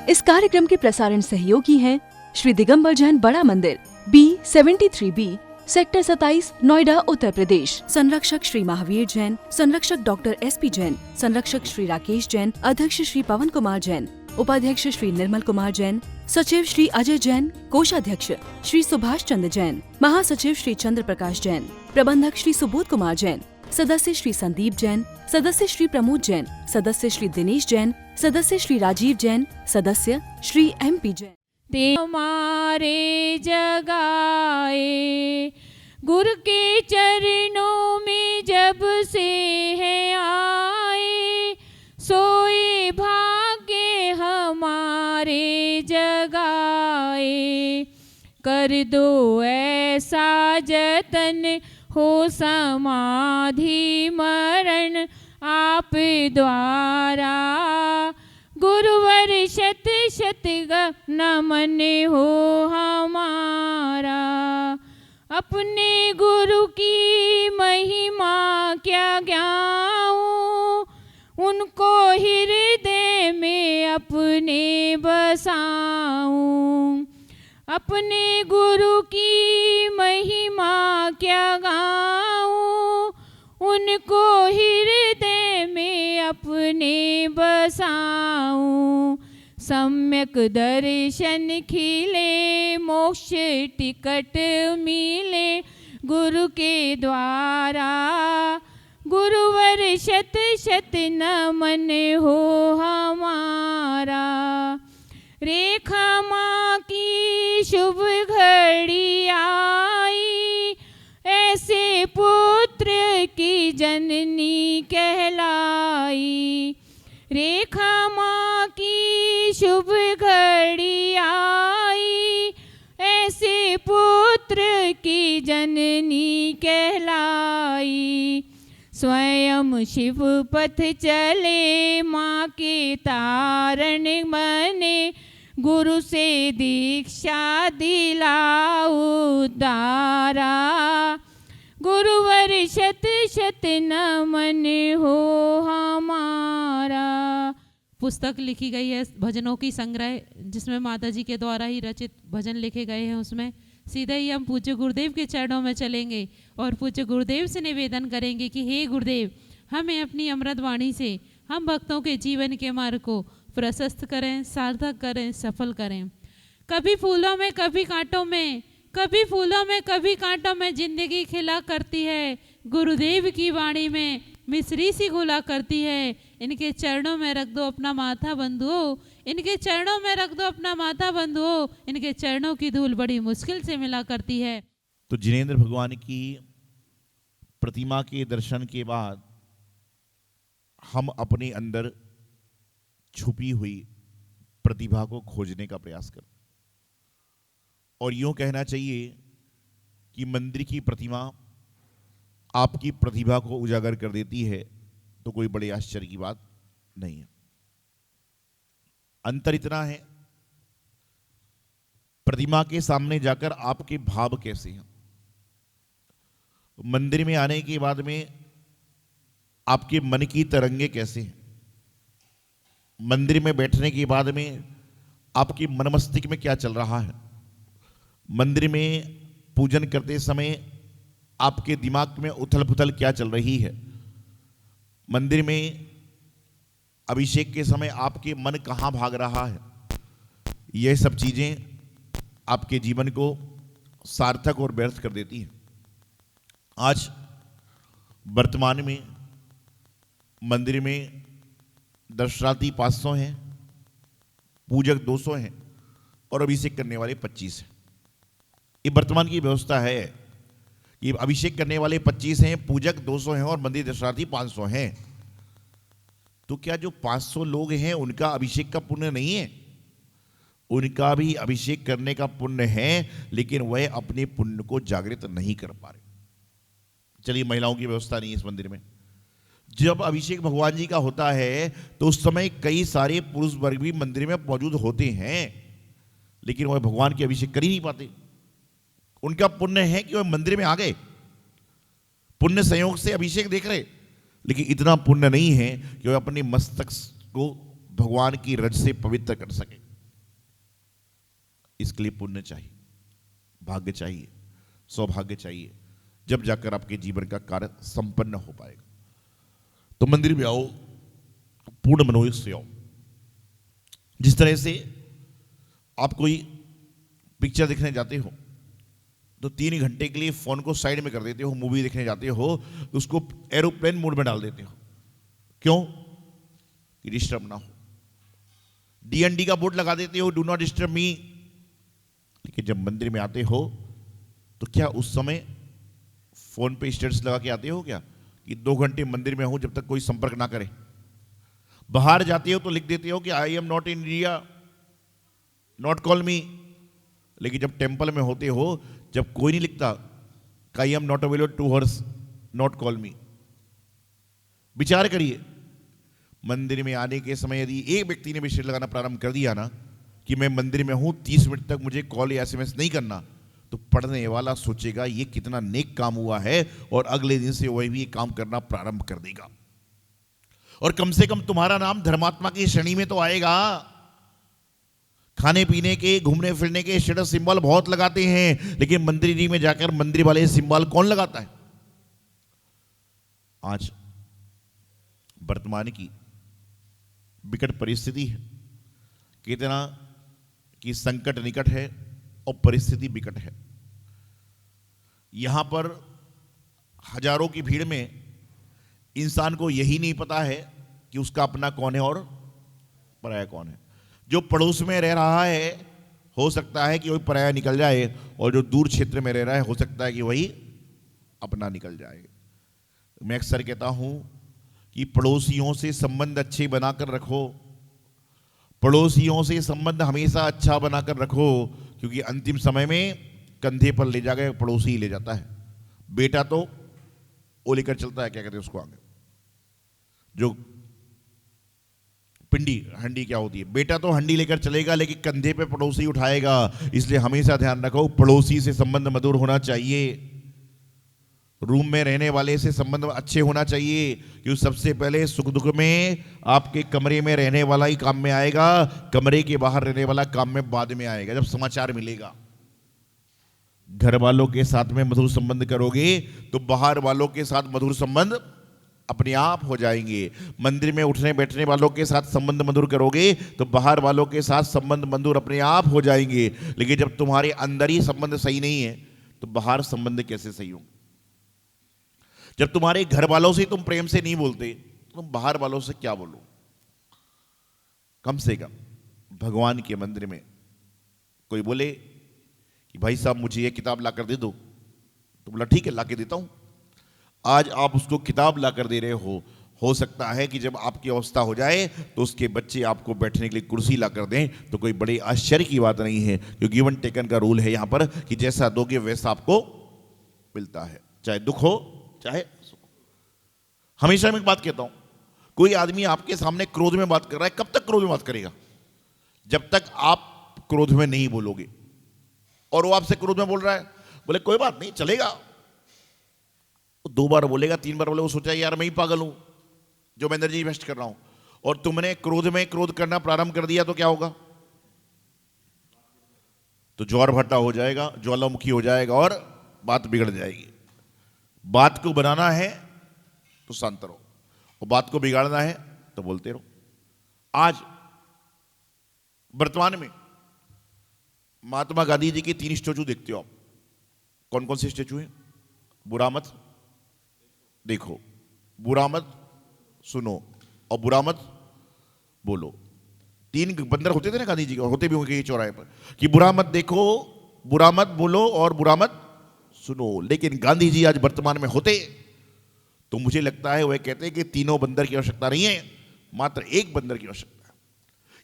इस कार्यक्रम के प्रसारण सहयोगी हैं श्री दिगंबर जैन बड़ा मंदिर, B73B, सेक्टर 27, नोएडा, उत्तर प्रदेश। संरक्षक श्री महावीर जैन, संरक्षक डॉक्टर SP जैन, संरक्षक श्री राकेश जैन, अध्यक्ष श्री पवन कुमार जैन, उपाध्यक्ष श्री निर्मल कुमार जैन, सचिव श्री अजय जैन, कोषाध्यक्ष श्री सुभाष चंद्र जैन, महासचिव श्री चंद्र प्रकाश जैन, प्रबंधक श्री सुबोध कुमार जैन, सदस्य श्री संदीप जैन, सदस्य श्री प्रमोद जैन, सदस्य श्री दिनेश जैन, सदस्य श्री राजीव जैन, सदस्य श्री MP जैन। ते हमारे जगाए गुरु के चरणों में जब से है आए, सोए भाग्य हमारे जगाए। कर दो ऐसा जतन हो समाधि मरण आप द्वारा, गुरुवर शत शत नमन हो हमारा। अपने गुरु की महिमा क्या गाऊं, उनको हृदय में अपने बसाऊं। अपने गुरु की महिमा क्या गाऊं, उनको हृदय में अपने बसाऊं। सम्यक दर्शन खिले मोक्ष टिकट मिले गुरु के द्वारा, गुरुवर शत शत नमन हो हमारा। रेखा माँ की शुभ घड़ी आई, ऐसे पुत्र की जननी कहलाई। रेखा माँ की शुभ घड़ी आई, ऐसे पुत्र की जननी कहलाई। स्वयं शिव पथ चले माँ के तारण बने, गुरु से दीक्षा दिलाओ तारा, गुरुवर शत शत नमन हो हमारा। पुस्तक लिखी गई है भजनों की संग्रह, जिसमें माता जी के द्वारा ही रचित भजन लिखे गए हैं। उसमें सीधे ही हम पूज्य गुरुदेव के चरणों में चलेंगे और पूज्य गुरुदेव से निवेदन करेंगे कि हे गुरुदेव, हमें अपनी अमृत वाणी से हम भक्तों के जीवन के मार्ग को प्रशस्त करें, सार्थक करें, सफल करें। कभी फूलों में कभी कांटों में, कभी फूलों में कभी कांटों में जिंदगी खिला करती है, गुरुदेव की वाणी में मिश्री सी घुला करती है। इनके चरणों में रख दो अपना माथा बंधुओं, इनके चरणों में रख दो अपना माथा बंधुओं, इनके चरणों की धूल बड़ी मुश्किल से मिला करती है। तो जिनेंद्र भगवान की प्रतिमा के दर्शन के बाद हम अपने अंदर छुपी हुई प्रतिभा को खोजने का प्रयास करें, और यूं कहना चाहिए कि मंदिर की प्रतिमा आपकी प्रतिभा को उजागर कर देती है, तो कोई बड़े आश्चर्य की बात नहीं है। अंतर इतना है, प्रतिमा के सामने जाकर आपके भाव कैसे हैं। मंदिर में आने के बाद में आपके मन की तरंगे कैसे हैं। मंदिर में बैठने के बाद में आपकी मन मस्तिष्क में क्या चल रहा है। मंदिर में पूजन करते समय आपके दिमाग में उथल पुथल क्या चल रही है। मंदिर में अभिषेक के समय आपके मन कहाँ भाग रहा है। यह सब चीजें आपके जीवन को सार्थक और व्यर्थ कर देती हैं। आज वर्तमान में मंदिर में दर्शनार्थी 500 हैं, पूजक 200 हैं और अभिषेक करने वाले 25 हैं। ये वर्तमान की व्यवस्था है कि अभिषेक करने वाले 25 हैं, पूजक 200 हैं और मंदिर दर्शनार्थी 500 हैं। तो क्या जो 500 लोग हैं उनका अभिषेक का पुण्य नहीं है? उनका भी अभिषेक करने का पुण्य है, लेकिन वह अपने पुण्य को जागृत नहीं कर पा रहे। चलिए, महिलाओं की व्यवस्था नहीं है इस मंदिर में। जब अभिषेक भगवान जी का होता है तो उस समय कई सारे पुरुष वर्ग भी मंदिर में मौजूद होते हैं, लेकिन वह भगवान के अभिषेक कर ही नहीं पाते। उनका पुण्य है कि वह मंदिर में आ गए, पुण्य संयोग से अभिषेक देख रहे, लेकिन इतना पुण्य नहीं है कि वह अपने मस्तक को भगवान की रज से पवित्र कर सके। इसके लिए पुण्य चाहिए, भाग्य चाहिए, सौभाग्य चाहिए, जब जाकर आपके जीवन का कार्य संपन्न हो पाएगा। तो मंदिर में आओ, पूर्ण मनोयोग से आओ। जिस तरह से आप कोई पिक्चर देखने जाते हो तो 3 घंटे के लिए फोन को साइड में कर देते हो, मूवी देखने जाते हो तो उसको एरोप्लेन मोड में डाल देते हो। क्यों? कि डिस्टर्ब ना हो। डीएनडी का बोर्ड लगा देते हो, डू नॉट डिस्टर्ब मी। लेकिन जब मंदिर में आते हो तो क्या उस समय फोन पे स्टेटस लगा के आते हो क्या कि 2 घंटे मंदिर में हूं, जब तक कोई संपर्क ना करे? बाहर जाते हो तो लिख देते हो कि I am not in India, not call मी। लेकिन जब टेंपल में होते हो, जब कोई नहीं लिखता कि I am not available to horse, not call me. विचार करिए, मंदिर में आने के समय यदि एक व्यक्ति ने भी शेर लगाना प्रारंभ कर दिया ना कि मैं मंदिर में हूं, 30 मिनट तक मुझे कॉल या एसएमएस नहीं करना, तो पढ़ने वाला सोचेगा ये कितना नेक काम हुआ है, और अगले दिन से वही भी ये काम करना प्रारंभ कर देगा। और कम से कम तुम्हारा नाम धर्मात्मा की श्रेणी में तो आएगा। खाने पीने के, घूमने फिरने के स्टेटस सिंबल बहुत लगाते हैं, लेकिन मंदिर में जाकर मंदिर वाले सिंबल कौन लगाता है? आज वर्तमान की विकट परिस्थिति है, कितना कि संकट निकट है और परिस्थिति विकट है। यहां पर हजारों की भीड़ में इंसान को यही नहीं पता है कि उसका अपना कौन है और पराया कौन है। जो पड़ोस में रह रहा है हो सकता है कि वही पराया निकल जाए, और जो दूर क्षेत्र में रह रहा है हो सकता है कि वही अपना निकल जाए। मैं अक्सर कहता हूं कि पड़ोसियों से संबंध अच्छे बनाकर रखो, पड़ोसियों से संबंध हमेशा अच्छा बनाकर रखो, क्योंकि अंतिम समय में कंधे पर ले जाकर पड़ोसी ही ले जाता है। बेटा तो वो लेकर चलता है, क्या कहते हैं उसको आगे, जो पिंडी हंडी क्या होती है, बेटा तो हंडी लेकर चलेगा लेकिन कंधे पे पड़ोसी उठाएगा। इसलिए हमेशा ध्यान रखो, पड़ोसी से संबंध मधुर होना चाहिए, रूम में रहने वाले से संबंध अच्छे होना चाहिए, क्योंकि सबसे पहले सुख दुख में आपके कमरे में रहने वाला ही काम में आएगा, कमरे के बाहर रहने वाला काम में बाद में आएगा, जब समाचार मिलेगा। घर वालों के साथ में मधुर संबंध करोगे तो बाहर वालों के साथ मधुर संबंध अपने आप हो जाएंगे। मंदिर में उठने बैठने वालों के साथ संबंध मधुर करोगे तो बाहर वालों के साथ संबंध मधुर अपने आप हो जाएंगे। लेकिन जब तुम्हारे अंदर ही संबंध सही नहीं है तो बाहर संबंध कैसे सही होंगे? जब तुम्हारे घर वालों से तुम प्रेम से नहीं बोलते तो तुम बाहर वालों से क्या बोलो? कम से कम भगवान के मंदिर में कोई बोले कि भाई साहब मुझे ये किताब ला कर दे दो, तो बोला ठीक है ला के देता हूं। आज आप उसको किताब ला कर दे रहे हो सकता है कि जब आपकी अवस्था हो जाए तो उसके बच्चे आपको बैठने के लिए कुर्सी ला कर दें, तो कोई बड़ी आश्चर्य की बात नहीं है, क्योंकि गिवन टेकन का रूल है यहां पर कि जैसा दोगे वैसा आपको मिलता है, चाहे दुख हो चाहे सुख। हमेशा मैं एक बात कहता हूं, कोई आदमी आपके सामने क्रोध में बात कर रहा है, कब तक क्रोध में बात करेगा? जब तक आप क्रोध में नहीं बोलोगे। और वो आपसे क्रोध में बोल रहा है, बोले कोई बात नहीं चलेगा, 2 बार बोलेगा 3 बार बोलेगा, वो सोचा यार मैं ही पागल हूं जो मैं एनर्जी इन्वेस्ट कर रहा हूं। और तुमने क्रोध में क्रोध करना प्रारंभ कर दिया तो क्या होगा? तो ज्वार भाटा हो जाएगा, ज्वालामुखी हो जाएगा और बात बिगड़ जाएगी। बात को बनाना है तो शांत रहो, और बात को बिगाड़ना है तो बोलते रहो। आज वर्तमान में महात्मा गांधी जी के 3 स्टैचू देखते हो आप, कौन कौन से स्टैचू हैं? बुरा मत देखो, बुरा मत सुनो और बुरा मत बोलो। 3 बंदर होते थे ना गांधी जी के, होते भी होंगे चौराहे पर, कि बुरा मत देखो, बुरा मत बोलो और बुरा मत सुनो। लेकिन गांधी जी आज वर्तमान में होते तो मुझे लगता है वह कहते कि 3 बंदर की आवश्यकता नहीं है, मात्र 1 बंदर की आवश्यकता है।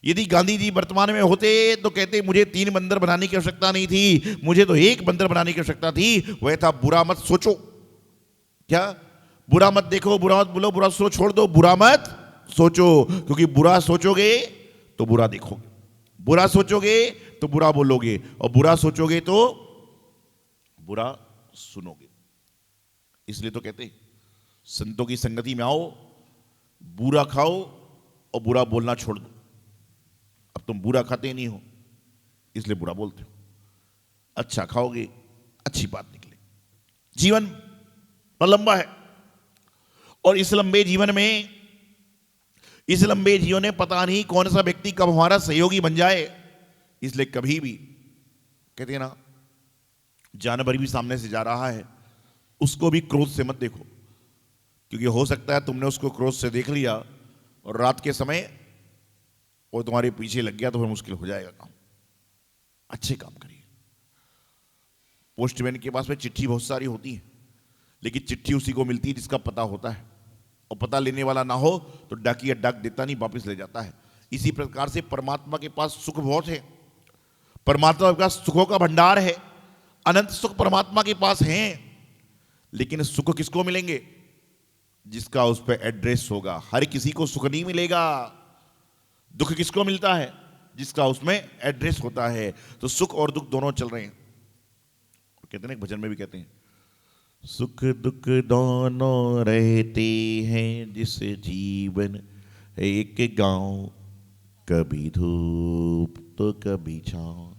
यदि गांधी जी वर्तमान में होते तो कहते मुझे 3 बंदर बनाने की आवश्यकता नहीं थी, मुझे तो 1 बंदर बनाने की आवश्यकता थी। वह था बुरा मत सोचो। क्या? बुरा मत देखो, बुरा मत बोलो, बुरा सोच छोड़ दो, बुरा मत सोचो। क्योंकि बुरा सोचोगे तो बुरा देखोगे, बुरा सोचोगे तो बुरा बोलोगे, और बुरा सोचोगे तो बुरा सुनोगे। इसलिए तो कहते संतों की संगति में आओ, बुरा खाओ और बुरा बोलना छोड़ दो। अब तुम बुरा खाते नहीं हो, इसलिए बुरा बोलते हो। अच्छा खाओगे, अच्छी बात निकले। जीवन लंबा है और इस लंबे जीवन में पता नहीं कौन सा व्यक्ति कब हमारा सहयोगी बन जाए। इसलिए कभी भी कहते हैं ना, जानवर भी सामने से जा रहा है, उसको भी क्रोध से मत देखो, क्योंकि हो सकता है तुमने उसको क्रोध से देख लिया और रात के समय वो तुम्हारे पीछे लग गया तो फिर मुश्किल हो जाएगा काम। अच्छे काम करिए। पोस्टमैन के पास में चिट्ठी बहुत सारी होती है, लेकिन चिट्ठी उसी को मिलती है जिसका पता होता है, और पता लेने वाला ना हो तो डाकिया डाक देता नहीं, वापस ले जाता है। इसी प्रकार से परमात्मा के पास सुख बहुत है, परमात्मा के पास सुखों का भंडार है, अनंत सुख परमात्मा के पास हैं। लेकिन सुख किसको मिलेंगे? जिसका उस पर एड्रेस होगा। हर किसी को सुख नहीं मिलेगा। दुख किसको मिलता है? जिसका उसमें एड्रेस होता है। तो सुख और दुख दोनों चल रहे हैं। कहते हैं, भजन में भी कहते हैं, सुख दुख दोनों रहते हैं जिस जीवन एक गांव, कभी धूप तो कभी छांव,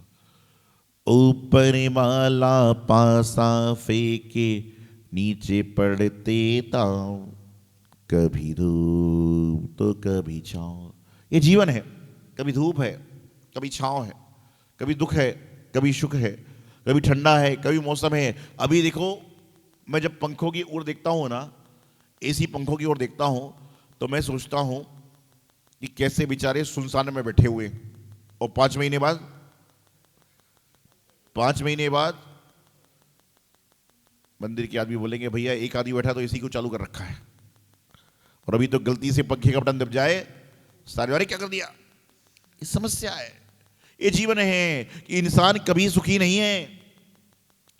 ऊपर माला पासा फेंके नीचे पड़ते ताव, कभी धूप तो कभी छांव। ये जीवन है, कभी धूप है, कभी छांव है, कभी दुख है, कभी सुख है, कभी ठंडा है, कभी मौसम है। अभी देखो, मैं जब पंखों की ओर देखता हूँ ना, एसी पंखों की ओर देखता हूँ, तो मैं सोचता हूँ कि कैसे बेचारे सुनसान में बैठे हुए, और 5 महीने बाद मंदिर के आदमी बोलेंगे, भैया एक आदमी बैठा तो एसी को चालू कर रखा है, और अभी तो गलती से पंखे का बटन दब जाए सारे वाले क्या कर दिया। ये समस्या है, ये जीवन है कि इंसान कभी सुखी नहीं है,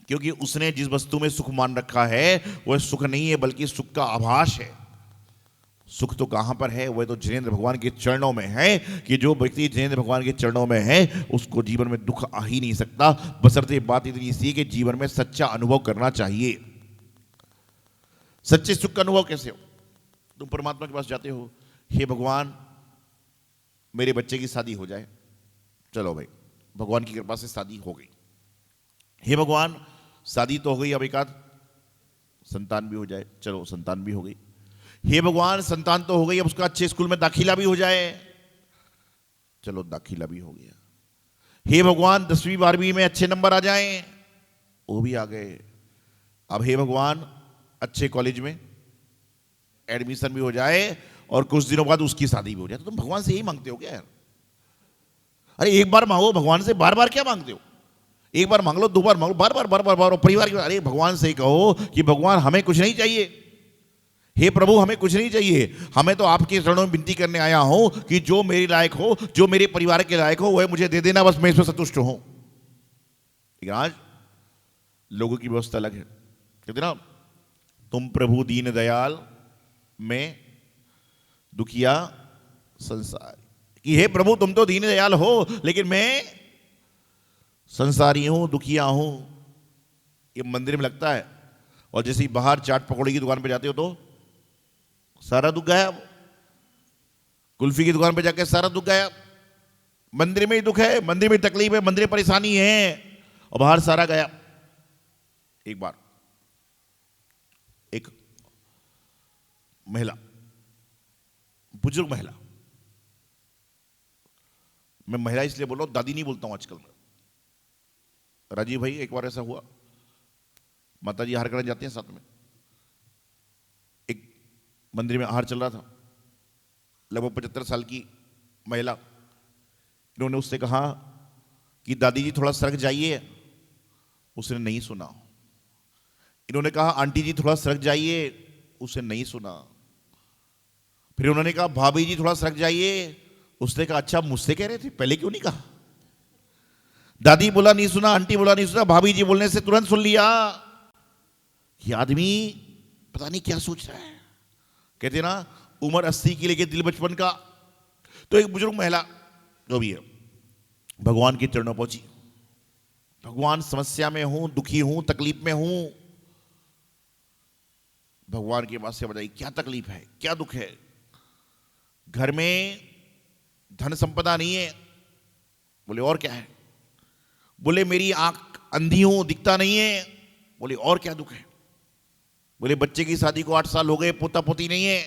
क्योंकि उसने जिस वस्तु में सुख मान रखा है वह सुख नहीं है, बल्कि सुख का आभास है। सुख तो कहां पर है? वह तो जिनेंद्र भगवान के चरणों में है, कि जो व्यक्ति जिनेंद्र भगवान के चरणों में है उसको जीवन में दुख आ ही नहीं सकता। बशर्ते बात इतनी सी कि जीवन में सच्चा अनुभव करना चाहिए। सच्चे सुख का अनुभव कैसे हो? तुम परमात्मा के पास जाते हो, हे भगवान मेरे बच्चे की शादी हो जाए। चलो भाई, भगवान की कृपा से शादी हो गई। हे भगवान शादी तो हो गई, अब एक आध संतान भी हो जाए। चलो संतान भी हो गई। हे भगवान संतान तो हो गई, अब उसका अच्छे स्कूल में दाखिला भी हो जाए। चलो दाखिला भी हो गया। हे भगवान 10वीं 12वीं में अच्छे नंबर आ जाएं, वो भी आ गए। अब हे भगवान अच्छे कॉलेज में एडमिशन भी हो जाए और कुछ दिनों बाद उसकी शादी भी हो जाए। तो तुम भगवान से यही मांगते हो क्या यार? अरे एक बार मांगो भगवान से, बार बार क्या मांगते हो? एक बार मांग लो, 2 बार मांगो, बार बार परिवार के। अरे भगवान से ही कहो कि भगवान हमें कुछ नहीं चाहिए, हे प्रभु हमें कुछ नहीं चाहिए, हमें तो आपके चरणों में विनती करने आया हूं कि जो मेरे लायक हो, जो मेरे परिवार के लायक हो, वह मुझे दे देना, बस मैं इसमें संतुष्ट हूं। लेकिन आज लोगों की व्यवस्था अलग है। कहते ना, तुम प्रभु दीन दयाल, मैं दुखिया संसार। कि हे प्रभु तुम तो दीन दयाल हो, लेकिन मैं संसारी हूं, दुखिया हूं। ये मंदिर में लगता है, और जैसे ही बाहर चाट पकौड़ी की दुकान पे जाते हो तो सारा दुख गायब। कुल्फी की दुकान पे जाके सारा दुख गायब। मंदिर में ही दुख है, मंदिर में तकलीफ है, मंदिर में परेशानी है, और बाहर सारा गायब। एक बार एक महिला, बुजुर्ग महिला, मैं महिला इसलिए बोल रहा हूं, दादी नहीं बोलता हूं आजकल। राजीव भाई, एक बार ऐसा हुआ, माता जी आहार करने जाती हैं साथ में, एक मंदिर में आहार चल रहा था, लगभग 75 साल की महिला। इन्होंने उससे कहा कि दादी जी थोड़ा सड़क जाइए, उसने नहीं सुना। इन्होंने कहा आंटी जी थोड़ा सड़क जाइए, उसने नहीं सुना। फिर उन्होंने कहा भाभी जी थोड़ा सड़क जाइए, उसने कहा अच्छा मुझसे कह रहे थे, पहले क्यों नहीं कहा? दादी बोला नहीं सुना, आंटी बोला नहीं सुना, भाभी जी बोलने से तुरंत सुन लिया। ये आदमी पता नहीं क्या सोच रहा है। कहते ना, उम्र 80 की लेके दिल बचपन का। तो एक बुजुर्ग महिला जो भी है भगवान के चरणों पहुंची। भगवान समस्या में हूं, दुखी हूं, तकलीफ में हूं। भगवान के पास से बताइए क्या तकलीफ है, क्या दुख है? घर में धन संपदा नहीं है। बोले और क्या है? बोले मेरी आंख अंधी हूं, दिखता नहीं है। बोले और क्या दुख है? बोले बच्चे की शादी को 8 साल हो गए, पोता पोती नहीं है।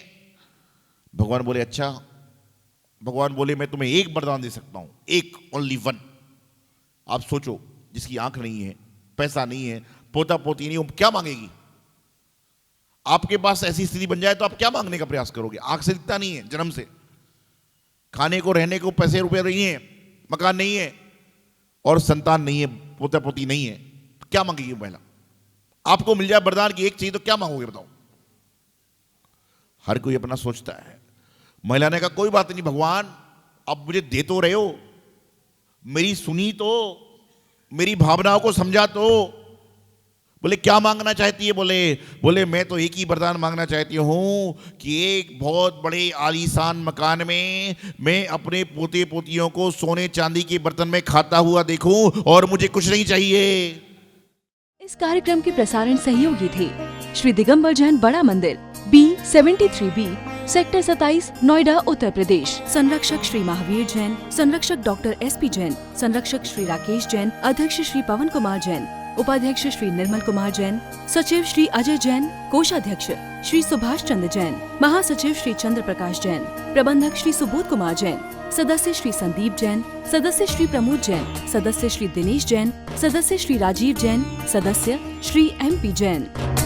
भगवान बोले अच्छा। भगवान बोले मैं तुम्हें एक वरदान दे सकता हूं, एक, ओनली वन। आप सोचो, जिसकी आंख नहीं है, पैसा नहीं है, पोता पोती नहीं, वो क्या मांगेगी? आपके पास ऐसी स्थिति बन जाए तो आप क्या मांगने का प्रयास करोगे? आंख से दिखता नहीं है, जन्म से, खाने को रहने को पैसे रुपए नहीं है, मकान नहीं है, और संतान नहीं है, पोता पोती नहीं है, तो क्या मांगेगी महिला? आपको मिल जाए वरदान की एक चीज तो क्या मांगोगे बताओ? हर कोई अपना सोचता है। महिला ने कहा कोई बात नहीं भगवान, अब मुझे दे तो रहे हो, मेरी सुनी तो, मेरी भावनाओं को समझा तो। बोले क्या मांगना चाहती है? बोले मैं तो एक ही वरदान मांगना चाहती हूं कि एक बहुत बड़े आलीशान मकान में मैं अपने पोते पोतियों को सोने चांदी के बर्तन में खाता हुआ देखूं, और मुझे कुछ नहीं चाहिए। इस कार्यक्रम के प्रसारण सहयोगी थे श्री दिगंबर जैन बड़ा मंदिर, B73B, सेक्टर 27, नोएडा, उत्तर प्रदेश। संरक्षक श्री महावीर जैन, संरक्षक डॉक्टर SP जैन, संरक्षक श्री राकेश जैन, अध्यक्ष श्री पवन कुमार जैन, उपाध्यक्ष श्री निर्मल कुमार जैन, सचिव श्री अजय जैन, कोषाध्यक्ष श्री सुभाष चंद्र जैन, महासचिव श्री चंद्र प्रकाश जैन, प्रबंधक श्री सुबोध कुमार जैन, सदस्य श्री संदीप जैन, सदस्य श्री प्रमोद जैन, सदस्य श्री दिनेश जैन, सदस्य श्री राजीव जैन, सदस्य श्री MP जैन।